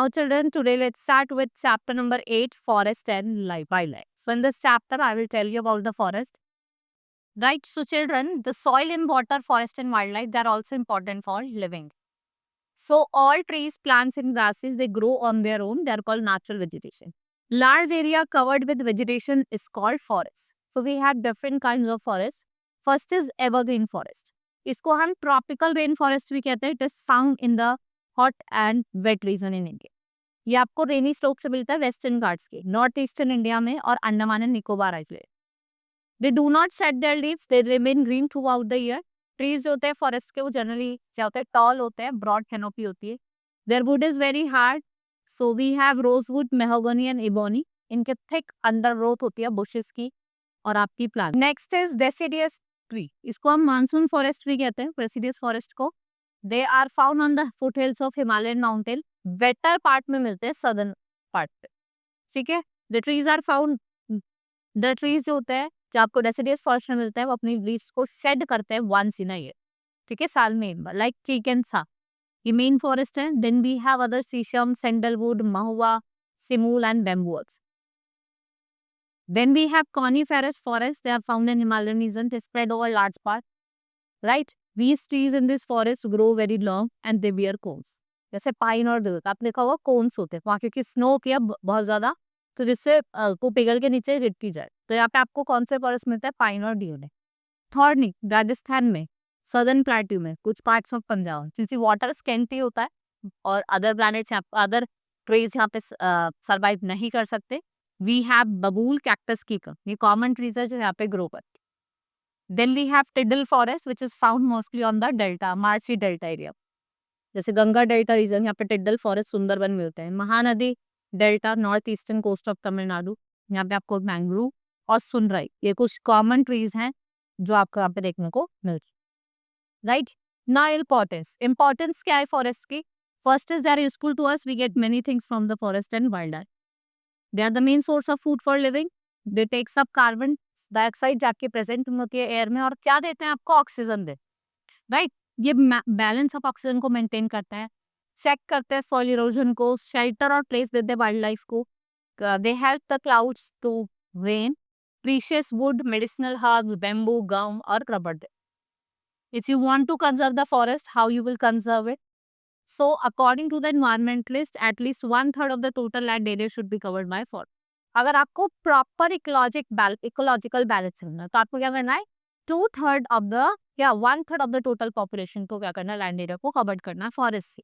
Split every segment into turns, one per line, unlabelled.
Now children, today let's start with chapter number 8, forest and wildlife. So in this chapter, I will tell you about the forest. Right, so children, the soil and water, forest and wildlife, they are also important for living. So all trees, plants and grasses, they grow on their own. They are called natural vegetation. Large area covered with vegetation is called forest. So we have different kinds of forest. First is evergreen forest. इसको हम tropical rain forest भी कहते हैं. It is found in the hot and wet region in India. ये आपको रेनी slope से मिलता है वेस्टर्न घाट्स के, नॉर्थ ईस्टर्न इंडिया में और Andaman and Nicobar island. They do not set there leaves, they remain green through out the year. Trees जो होते हैं फॉरेस्ट के वो जनरली क्या होते हैं, टॉल होते हैं, ब्रॉड कैनोपी होती है. Their wood is very hard. So we have rosewood, mahogany and ebony. इनके थिक अंडर ग्रोथ होती है बुशेस की और आपकी plant. Next is deciduous tree. इसको हम मानसून फॉरेस्ट भी कहते हैं, डेसिडियस फॉरेस्ट को. They are found on the foothills of Himalayan mountain. Wetter part में मिलते हैं, सदर्न पार्ट पे. ठीक है. The trees are found, the trees जो होते हैं जो आपको डेसिडियस फॉरेस्ट में मिलते हैं वो अपनी लीव्स को शेड करते हैं वंस इन अ ईयर. ठीक है, साल में एक बार, लाइक टीक एंड सा. ये मेन फॉरेस्ट है. Then we have other sheesham, sandalwood, mahua, simul and bamboos. Then we have coniferous forests. They are found in Himalayan region. They spread over large part. Right? These trees in this forest grow very long and they bear cones. जैसे pine और देवदार, आपने देखा होगा cons होते हैं वहाँ, क्योंकि स्नो होती है बहुत ज्यादा, तो जिससे को पिघल के नीचे गिरती जाए. तो यहाँ पे आपको कौन से फॉरेस्ट मिलता है, पाइन और डियोने. थॉर्नी राजस्थान में, सदर्न प्लेट्यू में, कुछ पार्ट्स ऑफ पंजाब, क्योंकि वाटर स्कैंटी होता है और अदर प्लैनेट्स अदर ट्रीज यहाँ पे सर्वाइव नहीं कर सकते. वी हैव बबूल, कैक्टस, कीकर. ये कॉमन ट्रीज है जो यहाँ पे ग्रो करते. Then we have tidal forest which is found mostly on the delta, marshy delta area. जैसे गंगा डेल्टा रीजन, यहाँ पे टिडल फॉरेस्ट सुंदरबन में होते हैं. Mahanadi delta, north eastern coast of Tamil Nadu, यहाँ पे आपको मैंग्रोव और सुनराई, ये कुछ कॉमन ट्रीज हैं जो आपको यहाँ पे देखने को मिलती है. राइट. नाउ इम्पोर्टेंस क्या है फॉरेस्ट की. First is they are useful to us. We get many things from the forest and wild life. They are the main source of food for living. They take सब carbon dioxide जाके present होती है air में, और क्या देते हैं आपको, ऑक्सीजन दे. राइट. ये बैलेंस ऑफ ऑक्सीजन को मेंटेन करता है. चेक करते हैं सॉइल इरोजन को, शेल्टर और प्लेस देते हैं वाइल्ड लाइफ को. They help the clouds to rain. Precious wood, medicinal herbs, bamboo, gum और rubber. If you want to conserve the forest, how you will conserve it? So, according to the environmentalist, at least 1/3 of the total land area should be covered by forest. अगर आपको proper ecological balance रखना है तो आपको क्या करना है, 2/3 of the या 1/3 ऑफ द टोटल पॉपुलेशन को क्या करना है, लैंड एरिया को कवर्ड करना है फॉरेस्ट से.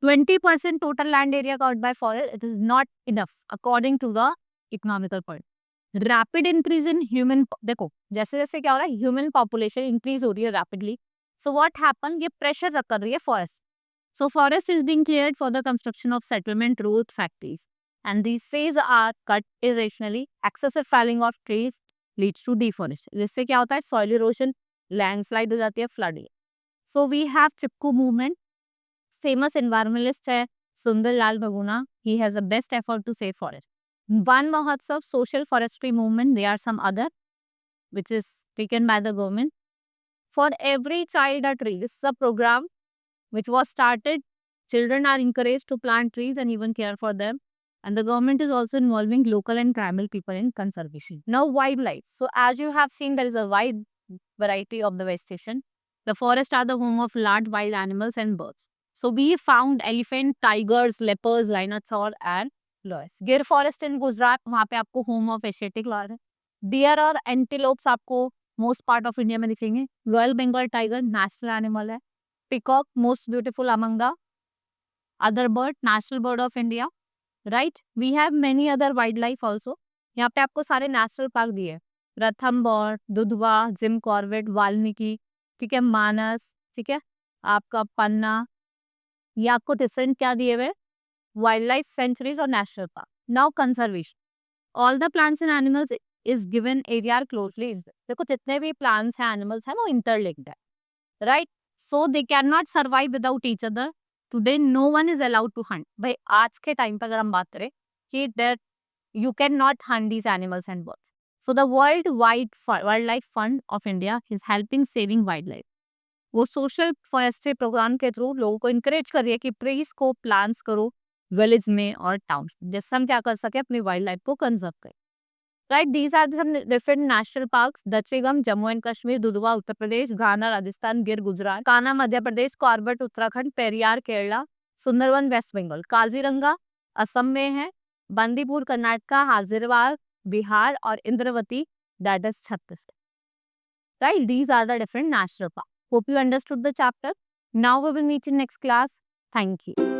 20% total land area covered by forest, it is not enough according to the economical point. Rapid increase in human, देखो जैसे जैसे क्या हो रहा है, ह्यूमन पॉपुलेशन इंक्रीज हो रही है रैपिडली. सो व्हाट हैपन, ये प्रेशर कर रही है forest. So forest is being cleared for the construction of settlement, road, factories, and these phase are cut irrationally. Excessive felling of trees leads to deforestation. जिससे क्या होता है, soil erosion, landslide हो जाती है, flooding. So we have Chipko movement. Famous environmentalist है Sunder Lal Bahuguna. He has the best effort to save forest. One Mahotsav, social forestry movement, there are some other which is taken by the government. For every child a tree, this is a program which was started. Children are encouraged to plant trees and even care for them. And the government is also involving local and tribal people in conservation. Now wildlife. So as you have seen, there is a wide variety of the vegetation. The forests are the home of large wild animals and birds. So we found elephant, tigers, leopards, rhinoceros and lions. Gir forest in Gujarat, वहाँ पे आपको home of Asiatic lion है. Deer और antelopes आपको most part of India में दिखेंगे. Royal Bengal tiger national animal है. Peacock most beautiful among the other bird, national bird of India. Right. We have many other wild life also. यहाँ पे आपको सारे नेशनल पार्क दिए, रणथंबोर, दुधवा, जिम कॉर्बेट, वाल्मीकि, ठीक है, मानस, ठीक है, आपका पन्ना. ये आपको डिफरेंट क्या दिए हुए, wildlife sanctuaries or national park. Now conservation. All the plants and animals is given area are closely. देखो जितने भी plants हैं, animals हैं, वो interlinked है. Right? So they cannot survive without each other. Today no one is allowed to hunt. भाई आज के टाइम पर अगर हम बात करें कि there you cannot hunt these animals and birds. So the Worldwide Wildlife Fund of India is helping saving wildlife. वो सोशल फॉरेस्ट्री प्रोग्राम के थ्रू लोगों को इनकरेज कर रही है कि ट्रीज को प्लांट्स करो विलेज में और टाउन्स में, जिससे हम क्या कर सके, अपनी वाइल्ड लाइफ को कंजर्व करें। Right, these are some different national parks: Dachigam Jammu and Kashmir, Dudhwa Uttar Pradesh, Ghana Rajasthan, Gir Gujarat, Kanha Madhya Pradesh, Corbett Uttarakhand, Periyar Kerala, Sundarban west Bengal, Kaziranga Assam में है, बंदीपुर कर्नाटका, हाजिरबाग बिहार और Indravati that is Chhattisgarh. Right, these are the different national parks. Hope you understood the chapter. Now we will meet in next class. Thank you.